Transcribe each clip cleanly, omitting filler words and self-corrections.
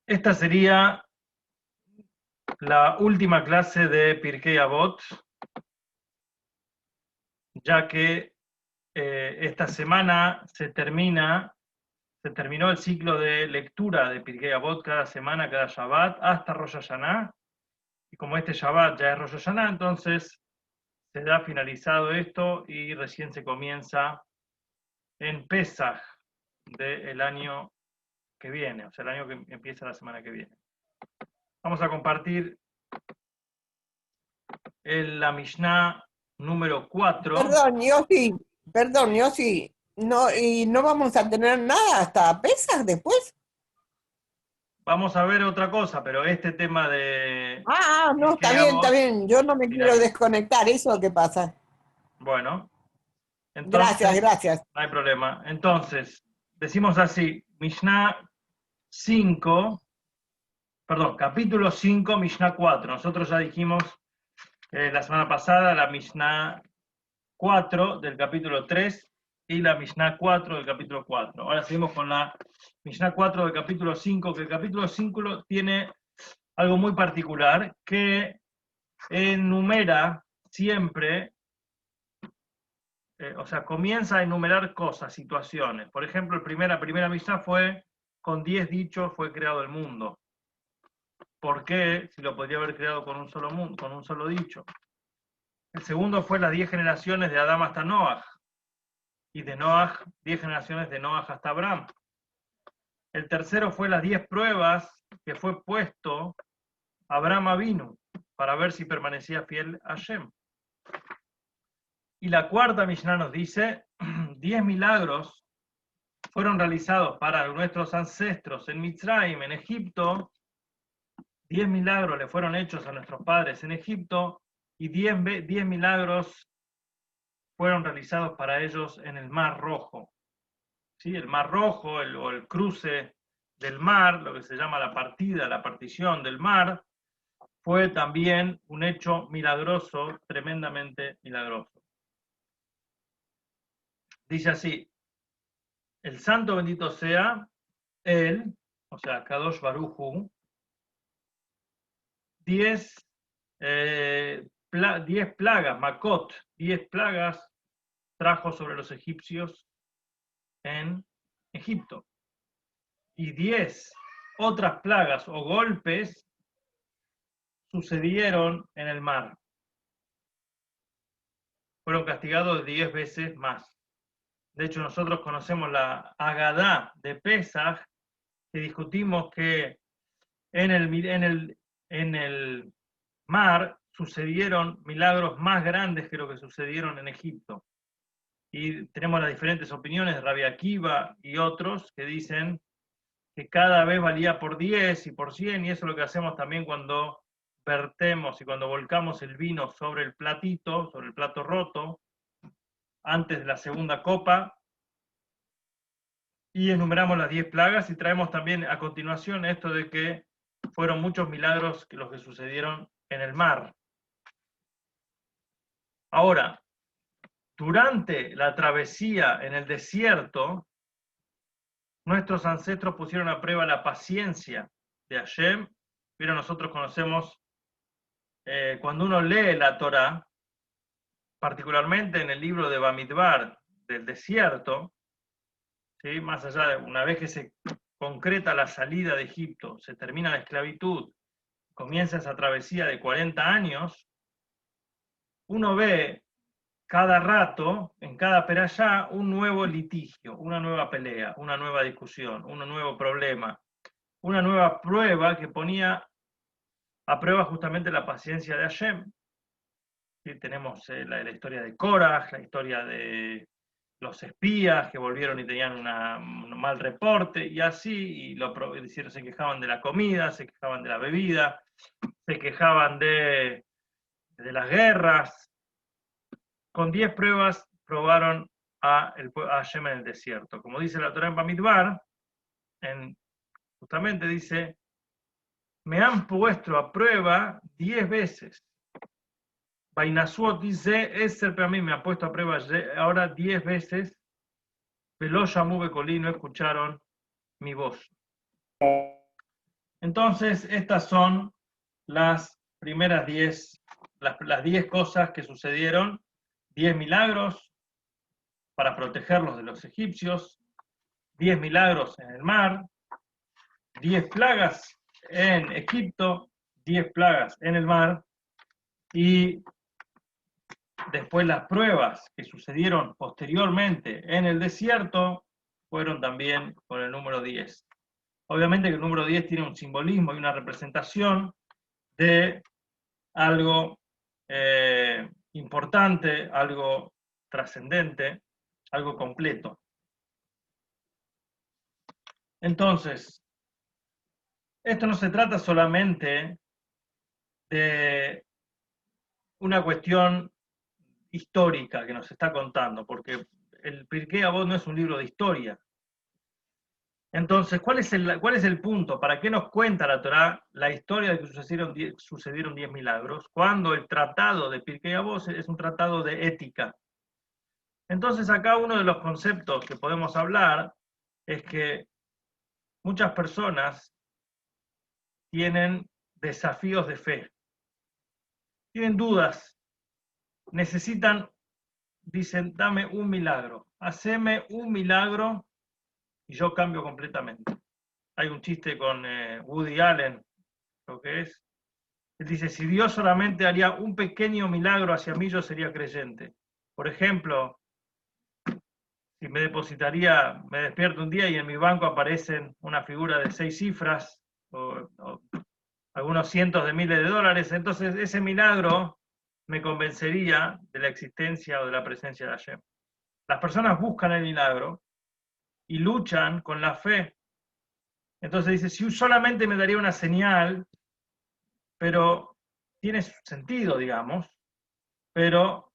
Esta sería la última clase de Pirkei Avot, ya que esta semana se terminó el ciclo de lectura de Pirkei Avot cada semana, cada Shabbat, hasta Rosh Hashanah. Y como este Shabbat ya es Rosh Hashanah, entonces se da finalizado esto y recién se comienza en Pesach del año que viene, o sea, el año que empieza la semana que viene. Vamos a compartir la Mishnah número 4. Perdón, Yossi, no, y no vamos a tener nada hasta Pesas después. Vamos a ver otra cosa, pero este tema de No, Pirkei está Avot bien, yo no me quiero finaliza. desconectar, eso es lo que pasa. Bueno, Gracias, entonces gracias. no hay problema. Entonces, decimos así, Mishnah 5, perdón, capítulo 5, Mishnah 4. Nosotros ya dijimos la semana pasada la Mishnah 4 del capítulo 3 y la Mishnah 4 del capítulo 4. Ahora seguimos con la Mishnah 4 del capítulo 5, que el capítulo 5 tiene algo muy particular, que enumera siempre, o sea, comienza a enumerar cosas, situaciones. Por ejemplo, la primera Mishnah fue, con 10 dichos fue creado el mundo. ¿Por qué? Si lo podría haber creado con un solo mundo, con un solo dicho. El segundo fue las 10 generaciones de Adán hasta Noah. Y de Noah, 10 generaciones de Noah hasta Abraham. El tercero fue las 10 pruebas que fue puesto Abraham Avinu para ver si permanecía fiel a Hashem. Y la cuarta Mishnah nos dice, 10 milagros fueron realizados para nuestros ancestros en Mitzrayim, en Egipto. 10 milagros le fueron hechos a nuestros padres en Egipto y 10 milagros fueron realizados para ellos en el Mar Rojo. ¿Sí? El Mar Rojo o el cruce del mar, lo que se llama la partición del mar, fue también un hecho milagroso, tremendamente milagroso. Dice así, el santo bendito sea él, o sea, Kadosh Baruj Hu, 10 plagas, Makot, 10 plagas trajo sobre los egipcios en Egipto. Y 10 otras plagas o golpes sucedieron en el mar. Fueron castigados 10 veces más. De hecho, nosotros conocemos la Agadá de Pesach, que discutimos que en el mar sucedieron milagros más grandes que lo que sucedieron en Egipto. Y tenemos las diferentes opiniones de Rabbi Akiva y otros que dicen que cada vez valía por 10 y por 100, y eso es lo que hacemos también cuando vertemos y cuando volcamos el vino sobre el platito, sobre el plato roto, antes de la segunda copa, y enumeramos las 10 plagas y traemos también a continuación esto de que fueron muchos milagros los que sucedieron en el mar. Ahora, durante la travesía en el desierto, nuestros ancestros pusieron a prueba la paciencia de Hashem, pero nosotros conocemos, cuando uno lee la Torá, particularmente en el libro de Bamidbar del desierto, ¿sí? Más allá de una vez que se concreta la salida de Egipto, se termina la esclavitud, comienza esa travesía de 40 años, uno ve cada rato, en cada perashá, un nuevo litigio, una nueva pelea, una nueva discusión, un nuevo problema, una nueva prueba que ponía a prueba justamente la paciencia de Hashem. ¿Sí? Tenemos la historia de Korah, la historia de los espías que volvieron y tenían un mal reporte, y así, se quejaban de la comida, se quejaban de la bebida, se quejaban de las guerras. Con 10 pruebas probaron a Hashem en el desierto. Como dice la Torá en Bamidbar, justamente dice, me han puesto a prueba 10 veces. Bainasuot dice, para mí me ha puesto a prueba ahora 10 veces. Velo Shamu Bekolí, no escucharon mi voz. Entonces, estas son las primeras 10, las 10 cosas que sucedieron, 10 milagros para protegerlos de los egipcios, 10 milagros en el mar, 10 plagas en Egipto, 10 plagas en el mar, y después las pruebas que sucedieron posteriormente en el desierto fueron también con el número 10. Obviamente que el número 10 tiene un simbolismo y una representación de algo importante, algo trascendente, algo completo. Entonces, esto no se trata solamente de una cuestión histórica que nos está contando, porque el Pirkei Avot no es un libro de historia. Entonces, ¿cuál es el punto? ¿Para qué nos cuenta la Torá la historia de que sucedieron 10 milagros? Cuando el tratado de Pirkei Avot es un tratado de ética. Entonces, acá uno de los conceptos que podemos hablar es que muchas personas tienen desafíos de fe, tienen dudas, necesitan, dicen, dame un milagro, haceme un milagro y yo cambio completamente. Hay un chiste con Woody Allen, lo que es. Él dice, si Dios solamente haría un pequeño milagro hacia mí, yo sería creyente. Por ejemplo, si me despierto un día y en mi banco aparecen una figura de 6 cifras o algunos cientos de miles de dólares, entonces ese milagro me convencería de la existencia o de la presencia de Hashem. Las personas buscan el milagro y luchan con la fe. Entonces dice, si solamente me daría una señal, pero tiene sentido, digamos, pero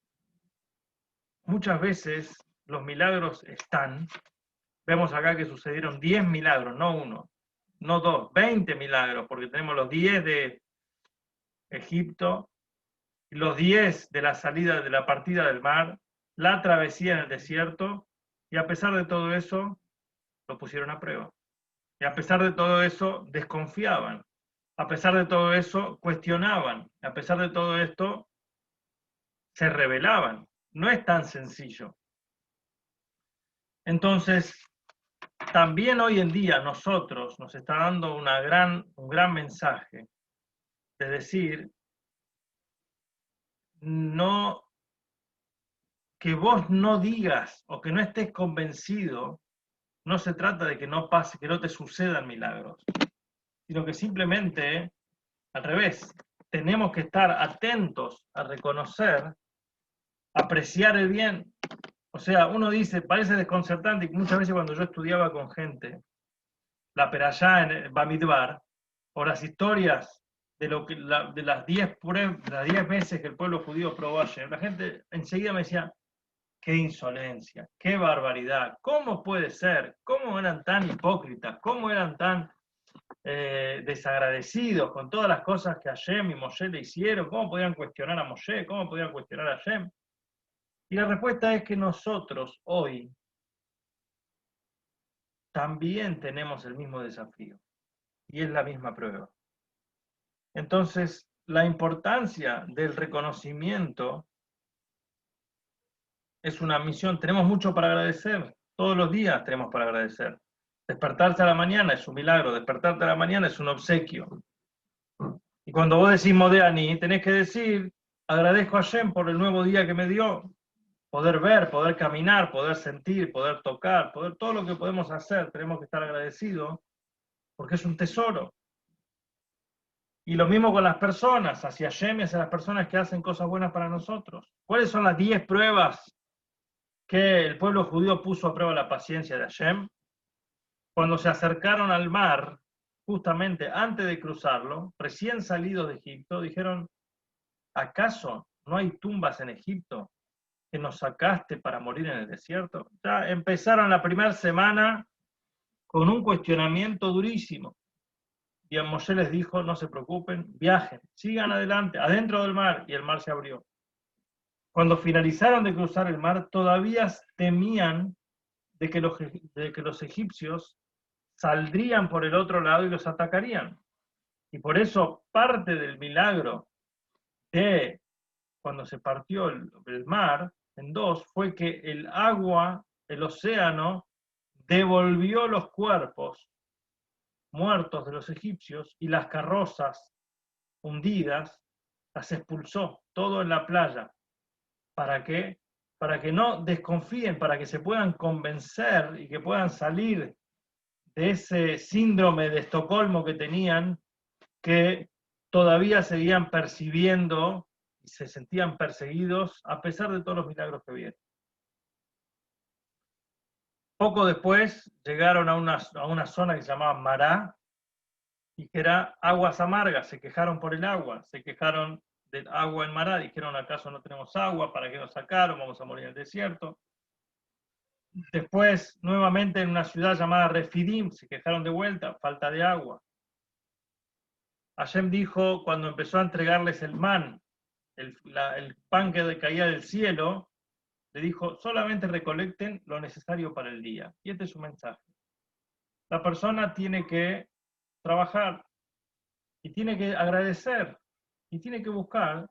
muchas veces los milagros están. Vemos acá que sucedieron 10 milagros, no uno, no dos, 20 milagros, porque tenemos los 10 de Egipto, los 10 de la salida, de la partida del mar, la travesía en el desierto, y a pesar de todo eso, lo pusieron a prueba. Y a pesar de todo eso, desconfiaban. A pesar de todo eso, cuestionaban. A pesar de todo esto, se rebelaban. No es tan sencillo. Entonces, también hoy en día nosotros nos está dando un gran mensaje de decir, no, que vos no digas o que no estés convencido, no se trata de que no pase, que no te sucedan milagros, sino que simplemente, al revés, tenemos que estar atentos a reconocer, apreciar el bien. O sea, uno dice, parece desconcertante, y muchas veces cuando yo estudiaba con gente, la perashá en Bamidbar, o las historias de las 10 veces que el pueblo judío probó ayer, la gente enseguida me decía, qué insolencia, qué barbaridad, ¿cómo puede ser? ¿Cómo eran tan hipócritas? ¿Cómo eran tan desagradecidos con todas las cosas que Hashem y Moshe le hicieron? ¿Cómo podían cuestionar a Moshe? ¿Cómo podían cuestionar a Hashem? Y la respuesta es que nosotros hoy también tenemos el mismo desafío y es la misma prueba. Entonces, la importancia del reconocimiento es una misión. Tenemos mucho para agradecer. Todos los días tenemos para agradecer. Despertarse a la mañana es un milagro. Despertarte a la mañana es un obsequio. Y cuando vos decís Modéani, tenés que decir, agradezco a Hashem por el nuevo día que me dio. Poder ver, poder caminar, poder sentir, poder tocar, todo lo que podemos hacer, tenemos que estar agradecidos porque es un tesoro. Y lo mismo con las personas, hacia Hashem y hacia las personas que hacen cosas buenas para nosotros. ¿Cuáles son las 10 pruebas que el pueblo judío puso a prueba la paciencia de Hashem? Cuando se acercaron al mar, justamente antes de cruzarlo, recién salidos de Egipto, dijeron, ¿acaso no hay tumbas en Egipto que nos sacaste para morir en el desierto? Ya empezaron la primera semana con un cuestionamiento durísimo. Y a Moshe les dijo, no se preocupen, viajen, sigan adelante, adentro del mar, y el mar se abrió. Cuando finalizaron de cruzar el mar, todavía temían de que los egipcios saldrían por el otro lado y los atacarían. Y por eso parte del milagro de cuando se partió el mar en dos fue que el agua, el océano, devolvió los cuerpos muertos de los egipcios y las carrozas hundidas, las expulsó todo en la playa. ¿Para qué? Para que no desconfíen, para que se puedan convencer y que puedan salir de ese síndrome de Estocolmo que tenían, que todavía seguían percibiendo y se sentían perseguidos a pesar de todos los milagros que vieron. Poco después llegaron a una zona que se llamaba Mará y que era aguas amargas, se quejaron por el agua, se quejaron del agua en Mará, dijeron, ¿acaso no tenemos agua? ¿Para qué nos sacaron? Vamos a morir en el desierto. Después, nuevamente en una ciudad llamada Refidim, se quejaron de vuelta, falta de agua. Hashem dijo, cuando empezó a entregarles el man, el pan que caía del cielo, le dijo, solamente recolecten lo necesario para el día. Y este es su mensaje. La persona tiene que trabajar y tiene que agradecer y tiene que buscar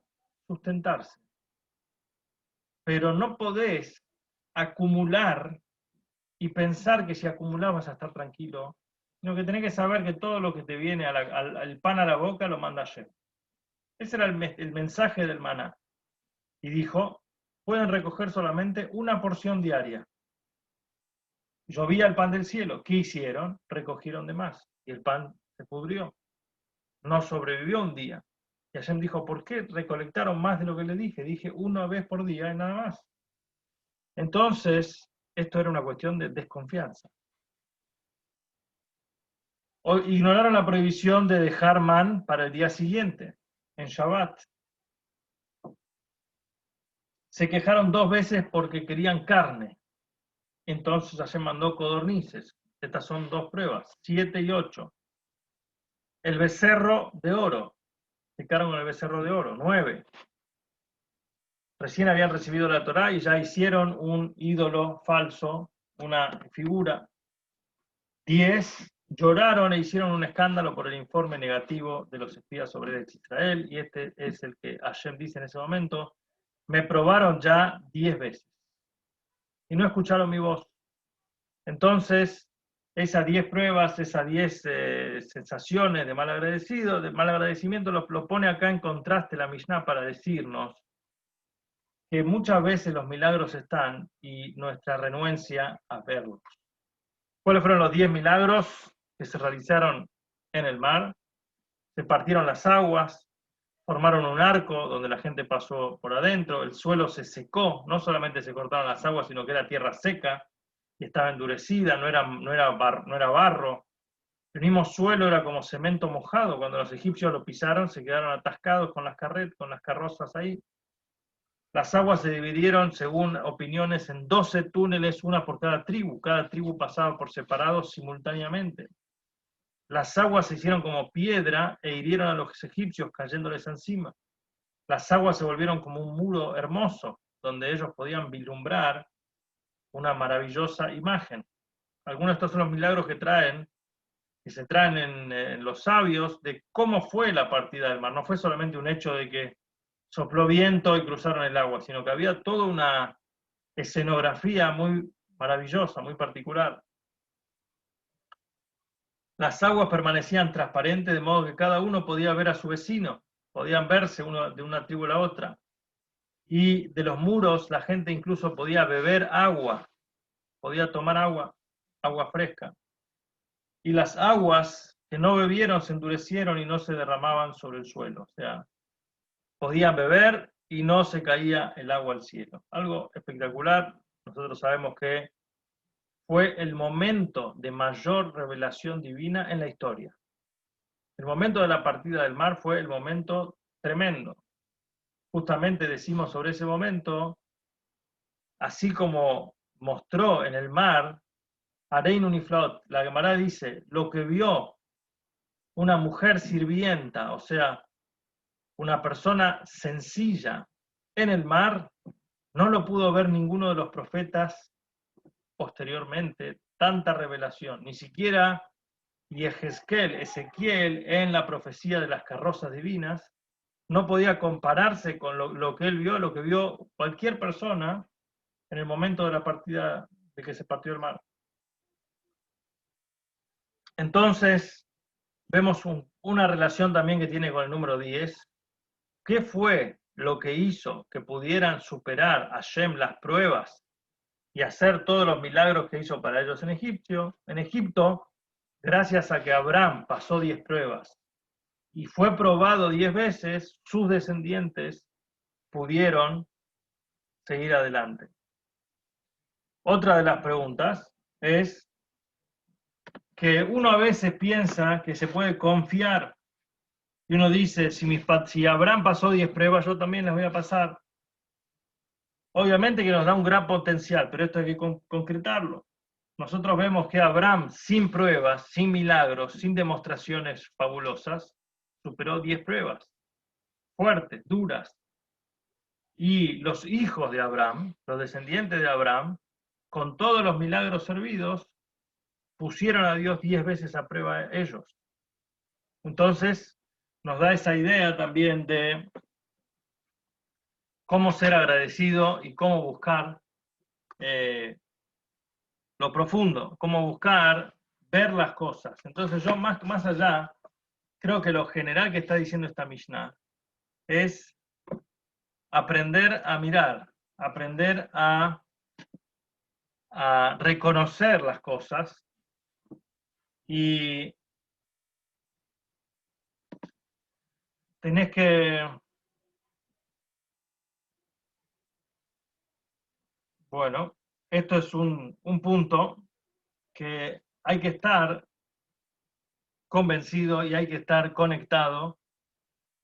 sustentarse. Pero no podés acumular y pensar que si acumulás vas a estar tranquilo, sino que tenés que saber que todo lo que te viene al pan a la boca lo manda Hashem. Ese era el mensaje del maná. Y dijo, pueden recoger solamente una porción diaria. Llovía el pan del cielo. ¿Qué hicieron? Recogieron de más. Y el pan se pudrió. No sobrevivió un día. Y Hashem dijo, ¿por qué recolectaron más de lo que le dije? Dije una vez por día y nada más. Entonces, esto era una cuestión de desconfianza. Ignoraron la prohibición de dejar man para el día siguiente, en Shabbat. Se quejaron 2 veces porque querían carne. Entonces Hashem mandó codornices. Estas son 2 pruebas, 7 y 8. El becerro de oro. Se quedaron con el becerro de oro, 9. Recién habían recibido la Torá y ya hicieron un ídolo falso, una figura. 10. Lloraron e hicieron un escándalo por el informe negativo de los espías sobre Israel, y este es el que Hashem dice en ese momento, me probaron ya 10 veces y no escucharon mi voz. Entonces, esas 10 pruebas, esas 10 sensaciones de mal agradecimiento, lo pone acá en contraste la Mishnah para decirnos que muchas veces los milagros están y nuestra renuencia a verlos. ¿Cuáles fueron los 10 milagros que se realizaron en el mar? Se partieron las aguas, formaron un arco donde la gente pasó por adentro, el suelo se secó, no solamente se cortaron las aguas, sino que era tierra seca y estaba endurecida, no era barro. El mismo suelo era como cemento mojado. Cuando los egipcios lo pisaron, se quedaron atascados con las carrozas ahí. Las aguas se dividieron, según opiniones, en 12 túneles, una por cada tribu. Cada tribu pasaba por separado simultáneamente. Las aguas se hicieron como piedra e hirieron a los egipcios cayéndoles encima. Las aguas se volvieron como un muro hermoso, donde ellos podían vislumbrar una maravillosa imagen. Algunos de estos son los milagros que se traen en los sabios de cómo fue la partida del mar. No fue solamente un hecho de que sopló viento y cruzaron el agua, sino que había toda una escenografía muy maravillosa, muy particular. Las aguas permanecían transparentes, de modo que cada uno podía ver a su vecino, podían verse uno de una tribu a la otra. Y de los muros la gente incluso podía beber agua, podía tomar agua fresca. Y las aguas que no bebieron se endurecieron y no se derramaban sobre el suelo. O sea, podían beber y no se caía el agua al cielo. Algo espectacular. Nosotros sabemos que fue el momento de mayor revelación divina en la historia. El momento de la partida del mar fue el momento tremendo. Justamente decimos sobre ese momento, así como mostró en el mar, Arein Uniflot, la Gemara dice, lo que vio una mujer sirvienta, o sea, una persona sencilla en el mar, no lo pudo ver ninguno de los profetas posteriormente, tanta revelación. Ni siquiera y Ezequiel, en la profecía de las carrozas divinas, no podía compararse con lo que él vio, lo que vio cualquier persona en el momento de la partida de que se partió el mar. Entonces, vemos una relación también que tiene con el número 10. ¿Qué fue lo que hizo que pudieran superar a Hashem las pruebas y hacer todos los milagros que hizo para ellos en Egipto, gracias a que Abraham pasó 10 pruebas y fue probado 10 veces, sus descendientes pudieron seguir adelante? Otra de las preguntas es que uno a veces piensa que se puede confiar y uno dice, si Abraham pasó 10 pruebas, yo también las voy a pasar. Obviamente que nos da un gran potencial, pero esto hay que concretarlo. Nosotros vemos que Abraham, sin pruebas, sin milagros, sin demostraciones fabulosas, superó 10 pruebas, fuertes, duras. Y los hijos de Abraham, los descendientes de Abraham, con todos los milagros servidos, pusieron a Dios 10 veces a prueba ellos. Entonces, nos da esa idea también de cómo ser agradecido y cómo buscar lo profundo, cómo buscar ver las cosas. Entonces yo más allá, creo que lo general que está diciendo esta Mishnah es aprender a mirar, aprender a reconocer las cosas y tenés que, bueno, esto es un punto que hay que estar convencido y hay que estar conectado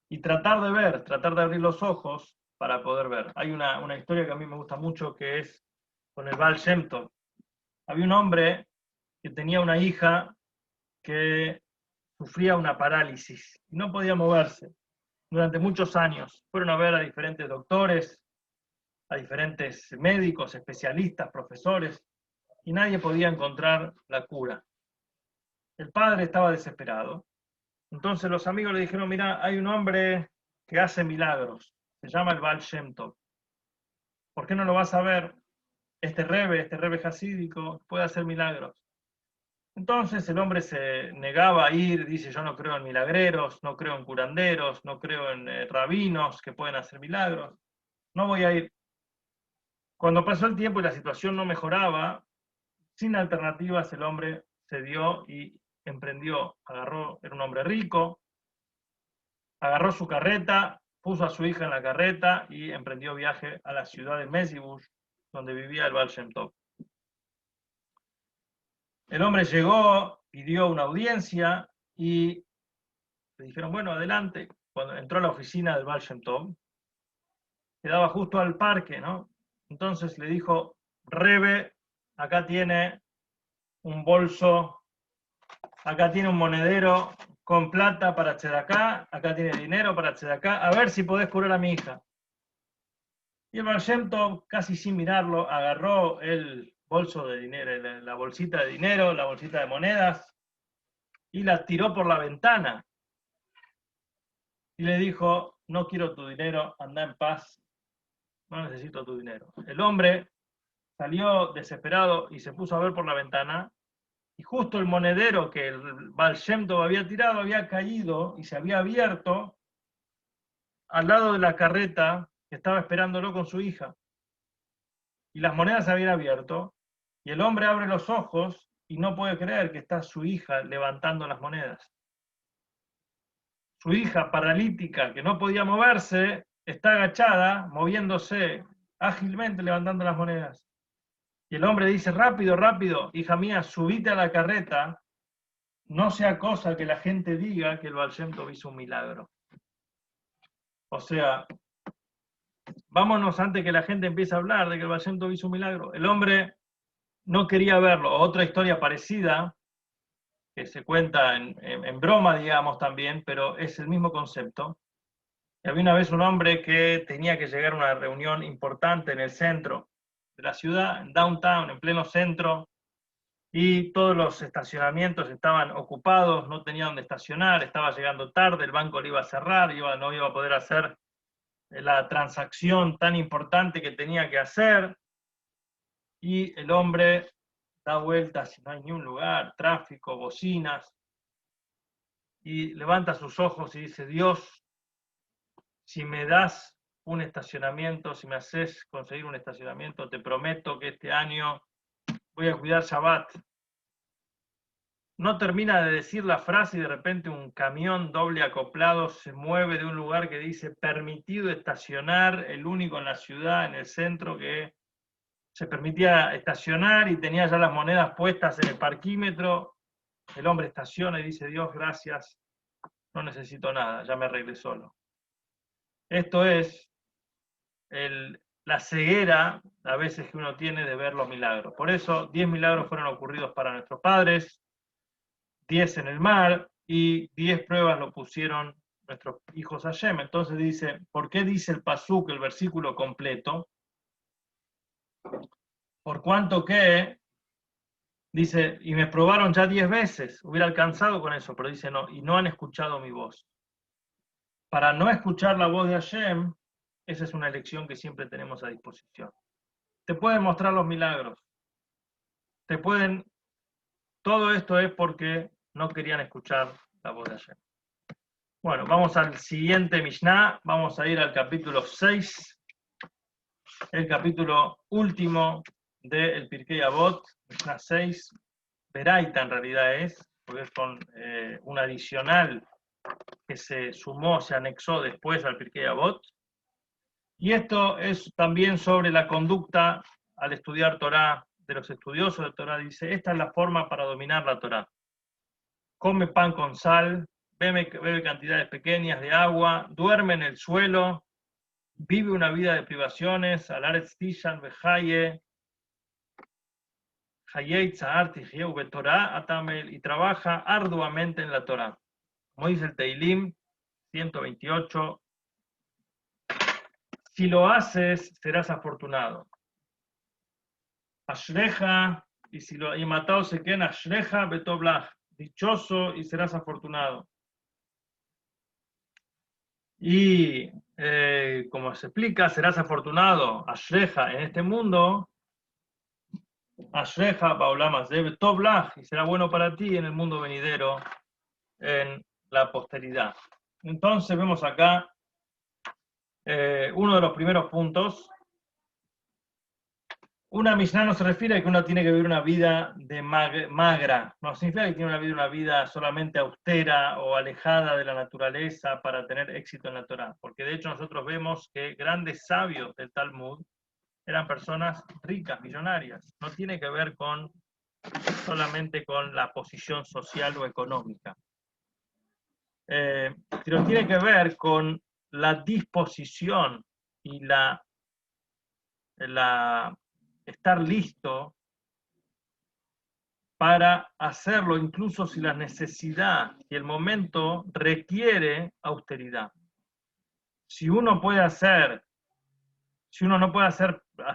y tratar de ver, tratar de abrir los ojos para poder ver. Hay una historia que a mí me gusta mucho que es con el Baal Shem Tov. Había un hombre que tenía una hija que sufría una parálisis y no podía moverse durante muchos años. Fueron a ver a diferentes doctores, a diferentes médicos, especialistas, profesores, y nadie podía encontrar la cura. El padre estaba desesperado. Entonces los amigos le dijeron, mira, hay un hombre que hace milagros, se llama el Baal Shem Tov. ¿Por qué no lo vas a ver? Este rebe jasídico, puede hacer milagros. Entonces el hombre se negaba a ir, dice, yo no creo en milagreros, no creo en curanderos, no creo en rabinos que pueden hacer milagros, no voy a ir. Cuando pasó el tiempo y la situación no mejoraba, sin alternativas el hombre se dio y emprendió, agarró, era un hombre rico, agarró su carreta, puso a su hija en la carreta y emprendió viaje a la ciudad de Mezhibush, donde vivía el Baal Shem Tov. El hombre llegó, pidió una audiencia y le dijeron, bueno, adelante. Cuando entró a la oficina del Baal Shem Tov, quedaba justo al parque, ¿no? Entonces le dijo, Rebe, acá tiene un bolso, acá tiene un monedero con plata para Tzedaká, acá tiene dinero para Tzedaká, a ver si podés curar a mi hija. Y el Baal Shem Tov, casi sin mirarlo, agarró el bolso de dinero, la bolsita de dinero, la bolsita de monedas, y la tiró por la ventana. Y le dijo, no quiero tu dinero, anda en paz, no necesito tu dinero. El hombre salió desesperado y se puso a ver por la ventana, y justo el monedero que el Baal Shem Tov había tirado había caído y se había abierto al lado de la carreta que estaba esperándolo con su hija. Y las monedas se habían abierto, y el hombre abre los ojos y no puede creer que está su hija levantando las monedas. Su hija paralítica, que no podía moverse, está agachada, moviéndose ágilmente, levantando las monedas. Y el hombre dice, rápido, rápido, hija mía, subite a la carreta, no sea cosa que la gente diga que el Baal Shem Tov hizo un milagro. O sea, vámonos antes que la gente empiece a hablar de que el Baal Shem Tov hizo un milagro. El hombre no quería verlo. Otra historia parecida, que se cuenta en broma, digamos, también, pero es el mismo concepto. Había una vez un hombre que tenía que llegar a una reunión importante en el centro de la ciudad, en downtown, en pleno centro, y todos los estacionamientos estaban ocupados, no tenía donde estacionar, estaba llegando tarde, el banco le iba a cerrar, no iba a poder hacer la transacción tan importante que tenía que hacer, y el hombre da vueltas y no hay ni un lugar, tráfico, bocinas, y levanta sus ojos y dice: Dios, si me das un estacionamiento, si me haces conseguir un estacionamiento, te prometo que este año voy a cuidar Shabbat. No termina de decir la frase y de repente un camión doble acoplado se mueve de un lugar que dice permitido estacionar, el único en la ciudad, en el centro, que se permitía estacionar, y tenía ya las monedas puestas en el parquímetro. El hombre estaciona y dice: Dios, gracias, no necesito nada, ya me arreglé solo. Esto es la ceguera a veces que uno tiene de ver los milagros. Por eso 10 milagros fueron ocurridos para nuestros padres, 10 en el mar, y 10 pruebas lo pusieron nuestros hijos a Hashem. Entonces dice, ¿por qué dice el pasuk, el versículo completo? Por cuanto que, dice, y me probaron ya 10 veces, hubiera alcanzado con eso, pero dice no, y no han escuchado mi voz. Para no escuchar la voz de Hashem, esa es una elección que siempre tenemos a disposición. Te pueden mostrar los milagros, todo esto es porque no querían escuchar la voz de Hashem. Bueno, vamos al siguiente Mishnah, vamos a ir al capítulo 6, el capítulo último del Pirkei Avot, Mishnah 6, Beraita en realidad es, porque es con un adicional que se sumó, se anexó después al Pirkei Avot. Y esto es también sobre la conducta al estudiar Torah, de los estudiosos de Torah. Dice, esta es la forma para dominar la Torah. Come pan con sal, bebe cantidades pequeñas de agua, duerme en el suelo, vive una vida de privaciones, alaretz tishan vejaye, hayei tzahar tijeu betorah atamel, y trabaja arduamente en la Torah. Como dice el Teilim 128, si lo haces, serás afortunado. Ashreja, y matado se queda, Ashreja betoblach, dichoso y serás afortunado. Y como se explica, serás afortunado, Ashreja, en este mundo, Ashreja baolamas de betoblach, y será bueno para ti en el mundo venidero, en la posteridad. Entonces vemos acá uno de los primeros puntos. Una Mishnah no se refiere a que uno tiene que vivir una vida de magra, no significa que tiene que vivir una vida solamente austera o alejada de la naturaleza para tener éxito en la Torah, porque de hecho nosotros vemos que grandes sabios del Talmud eran personas ricas, millonarias. No tiene que ver solamente con la posición social o económica, sino tiene que ver con la disposición y estar listo para hacerlo, incluso si la necesidad y el momento requiere austeridad. Si uno no puede hacer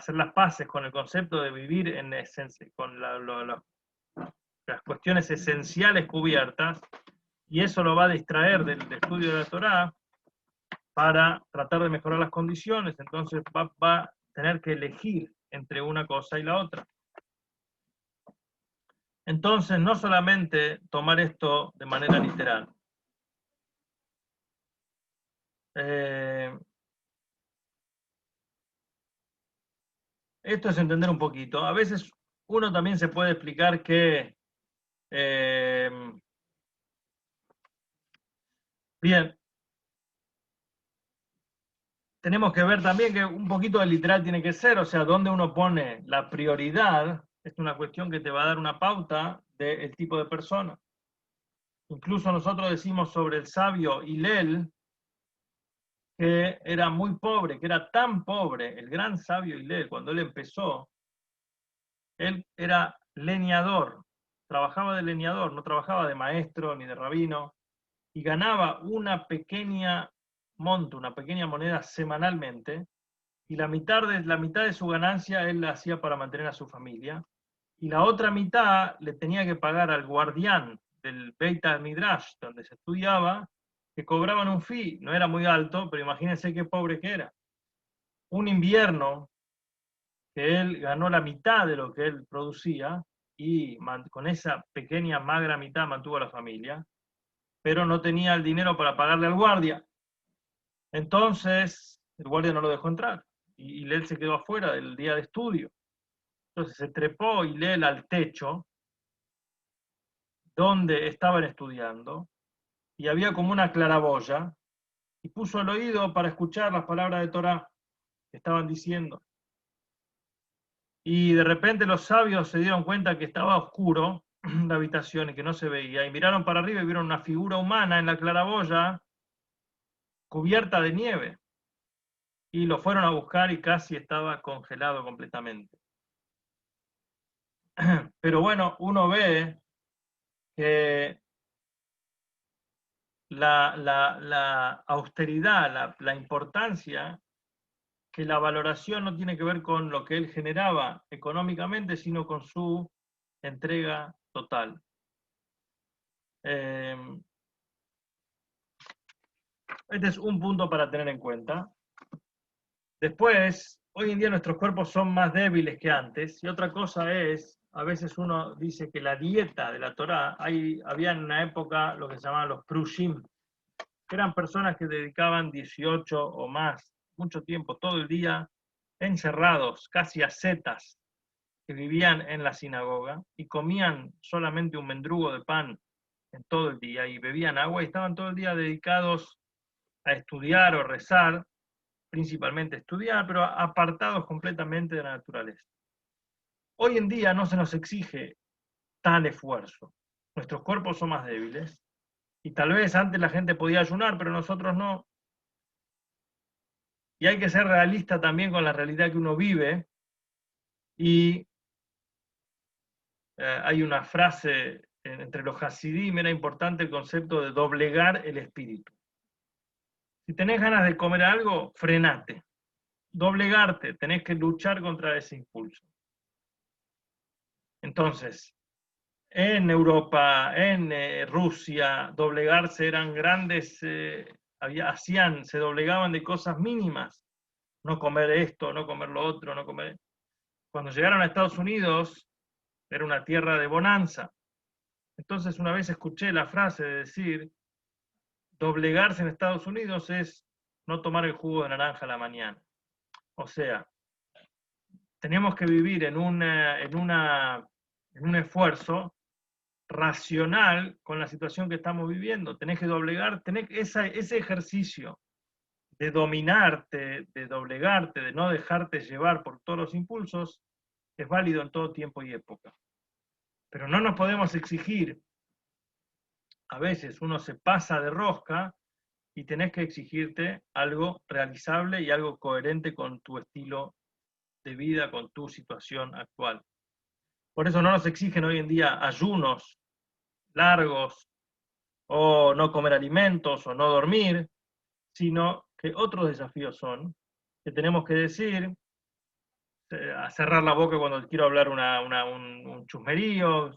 las paces con el concepto de vivir en esencia, con las cuestiones esenciales cubiertas, y eso lo va a distraer del estudio de la Torá para tratar de mejorar las condiciones, entonces va a tener que elegir entre una cosa y la otra. Entonces, no solamente tomar esto de manera literal. Esto es entender un poquito. A veces uno también se puede explicar que bien, tenemos que ver también que un poquito de literal tiene que ser, o sea, dónde uno pone la prioridad, es una cuestión que te va a dar una pauta del tipo de persona. Incluso nosotros decimos sobre el sabio Hillel, que era muy pobre, que era tan pobre, el gran sabio Hillel, cuando él empezó, él era leñador, trabajaba de leñador, no trabajaba de maestro ni de rabino, y ganaba una pequeña monto, una pequeña moneda semanalmente, y la mitad de su ganancia él la hacía para mantener a su familia, y la otra mitad le tenía que pagar al guardián del Beit HaMidrash, donde se estudiaba, que cobraban un fee, no era muy alto, pero imagínense qué pobre que era. Un invierno que él ganó la mitad de lo que él producía y con esa pequeña, magra mitad mantuvo a la familia, pero no tenía el dinero para pagarle al guardia. Entonces, el guardia no lo dejó entrar y él se quedó afuera del día de estudio. Entonces se trepó y Lel al techo donde estaban estudiando y había como una claraboya y puso el oído para escuchar las palabras de Torah que estaban diciendo. Y de repente los sabios se dieron cuenta que estaba oscuro la habitación y que no se veía, y miraron para arriba y vieron una figura humana en la claraboya cubierta de nieve. Y lo fueron a buscar y casi estaba congelado completamente. Pero bueno, uno ve que la austeridad, la importancia, que la valoración no tiene que ver con lo que él generaba económicamente, sino con su entrega total. Este es un punto para tener en cuenta. Después, hoy en día nuestros cuerpos son más débiles que antes, y otra cosa es, a veces uno dice que la dieta de la Torá, había en una época lo que se llamaban los prushim, que eran personas que dedicaban 18 o más, mucho tiempo, todo el día, encerrados, casi ascetas, que vivían en la sinagoga y comían solamente un mendrugo de pan en todo el día y bebían agua y estaban todo el día dedicados a estudiar o rezar, principalmente estudiar, pero apartados completamente de la naturaleza. Hoy en día no se nos exige tal esfuerzo. Nuestros cuerpos son más débiles y tal vez antes la gente podía ayunar, pero nosotros no. Y hay que ser realista también con la realidad que uno vive. Y hay una frase entre los hasidim, era importante el concepto de doblegar el espíritu. Si tenés ganas de comer algo, frenate. Doblegarte, tenés que luchar contra ese impulso. Entonces, en Europa, en Rusia, doblegarse eran grandes, se doblegaban de cosas mínimas. No comer esto, no comer lo otro, no comer. Cuando llegaron a Estados Unidos, era una tierra de bonanza. Entonces, una vez escuché la frase de decir, doblegarse en Estados Unidos es no tomar el jugo de naranja a la mañana. O sea, tenemos que vivir en un esfuerzo racional con la situación que estamos viviendo. Tenés que doblegar, ese ejercicio de dominarte, de doblegarte, de no dejarte llevar por todos los impulsos, es válido en todo tiempo y época. Pero no nos podemos exigir, a veces uno se pasa de rosca y tenés que exigirte algo realizable y algo coherente con tu estilo de vida, con tu situación actual. Por eso no nos exigen hoy en día ayunos largos o no comer alimentos o no dormir, sino que otros desafíos son que tenemos que decir, a cerrar la boca cuando quiero hablar un chusmerío,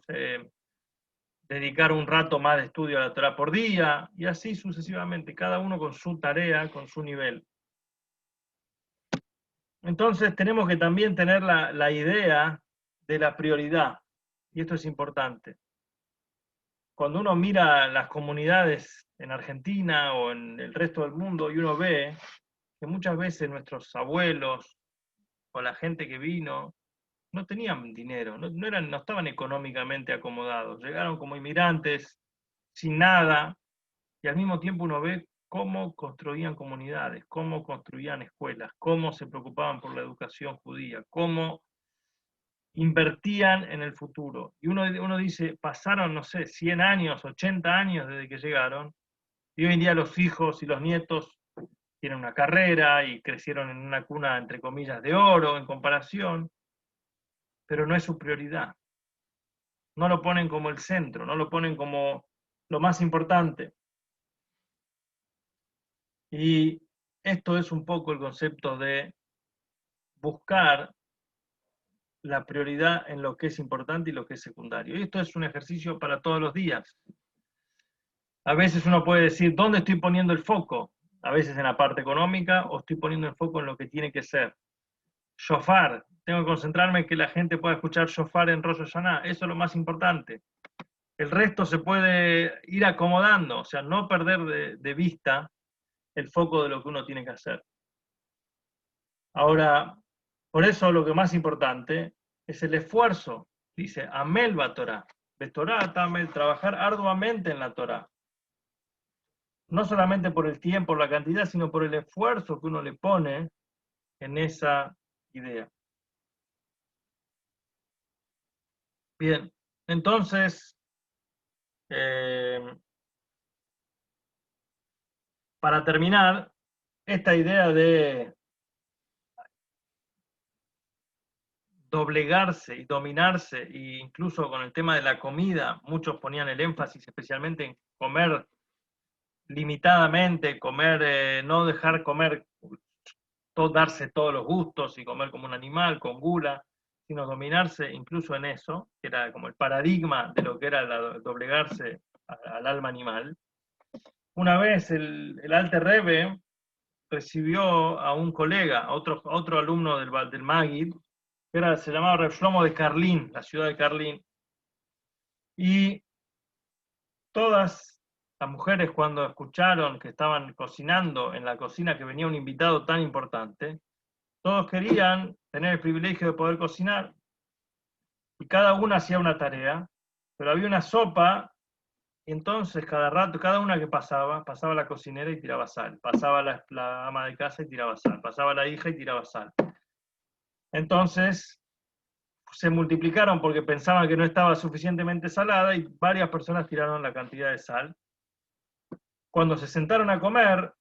dedicar un rato más de estudio a la Torah por día, y así sucesivamente, cada uno con su tarea, con su nivel. Entonces tenemos que también tener la idea de la prioridad, y esto es importante. Cuando uno mira las comunidades en Argentina o en el resto del mundo y uno ve que muchas veces nuestros abuelos o la gente que vino no tenían dinero, no estaban económicamente acomodados, llegaron como inmigrantes sin nada y al mismo tiempo uno ve cómo construían comunidades, cómo construían escuelas, cómo se preocupaban por la educación judía, cómo invertían en el futuro. Y uno dice, pasaron, no sé, 100 años, 80 años desde que llegaron, y hoy en día los hijos y los nietos tienen una carrera y crecieron en una cuna, entre comillas, de oro en comparación, pero no es su prioridad. No lo ponen como el centro, no lo ponen como lo más importante. Y esto es un poco el concepto de buscar la prioridad en lo que es importante y lo que es secundario. Y esto es un ejercicio para todos los días. A veces uno puede decir, ¿dónde estoy poniendo el foco? A veces en la parte económica o estoy poniendo el foco en lo que tiene que ser. Shofar, tengo que concentrarme en que la gente pueda escuchar shofar en Rosh Hashanah, eso es lo más importante. El resto se puede ir acomodando, o sea, no perder de vista el foco de lo que uno tiene que hacer. Ahora, por eso lo que más importante es el esfuerzo. Dice, Amel va Torah. Torah, Tamel, trabajar arduamente en la Torah. No solamente por el tiempo, por la cantidad, sino por el esfuerzo que uno le pone en esa idea. Bien, entonces, para terminar, esta idea de doblegarse y dominarse, e incluso con el tema de la comida, muchos ponían el énfasis especialmente en comer limitadamente, comer, no dejar comer, darse todos los gustos y comer como un animal, con gula, sino dominarse incluso en eso, que era como el paradigma de lo que era doblegarse al alma animal. Una vez el Alter Rebbe recibió a un colega, otro alumno del Maggid, que se llamaba Reb Shlomo de Karlin, la ciudad de Karlin, y todas las mujeres cuando escucharon que estaban cocinando en la cocina, que venía un invitado tan importante, todos querían tener el privilegio de poder cocinar, y cada una hacía una tarea, pero había una sopa, y entonces cada rato, cada una que pasaba la cocinera y tiraba sal, pasaba la ama de casa y tiraba sal, pasaba la hija y tiraba sal. Entonces se multiplicaron porque pensaban que no estaba suficientemente salada y varias personas tiraron la cantidad de sal. Cuando se sentaron a comer,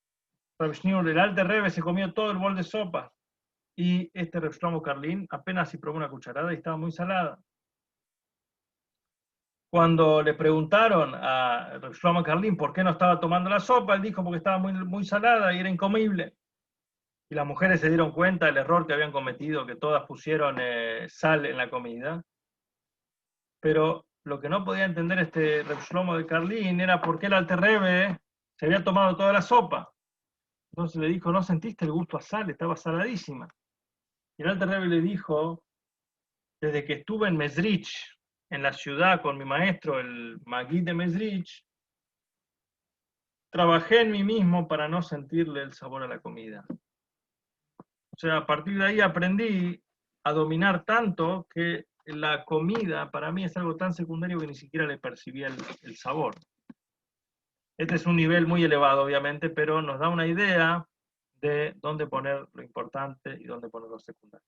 Reb Shneur, el Alter Rebbe, se comió todo el bol de sopa y este Reb Shlomo Karlin apenas si probó una cucharada y estaba muy salada. Cuando le preguntaron a Reb Shlomo Karlin por qué no estaba tomando la sopa, él dijo porque estaba muy salada y era incomible. Y las mujeres se dieron cuenta del error que habían cometido, que todas pusieron sal en la comida. Pero lo que no podía entender este Reb Shlomo de Karlin era por qué el Alter Rebbe se había tomado toda la sopa. Entonces le dijo, ¿no sentiste el gusto a sal? Estaba saladísima. Y el Alter Rebbe le dijo, desde que estuve en Mesrich, en la ciudad con mi maestro, el Maguid de Mesrich, trabajé en mí mismo para no sentirle el sabor a la comida. O sea, a partir de ahí aprendí a dominar tanto que la comida para mí es algo tan secundario que ni siquiera le percibía el sabor. Este es un nivel muy elevado, obviamente, pero nos da una idea de dónde poner lo importante y dónde poner lo secundario.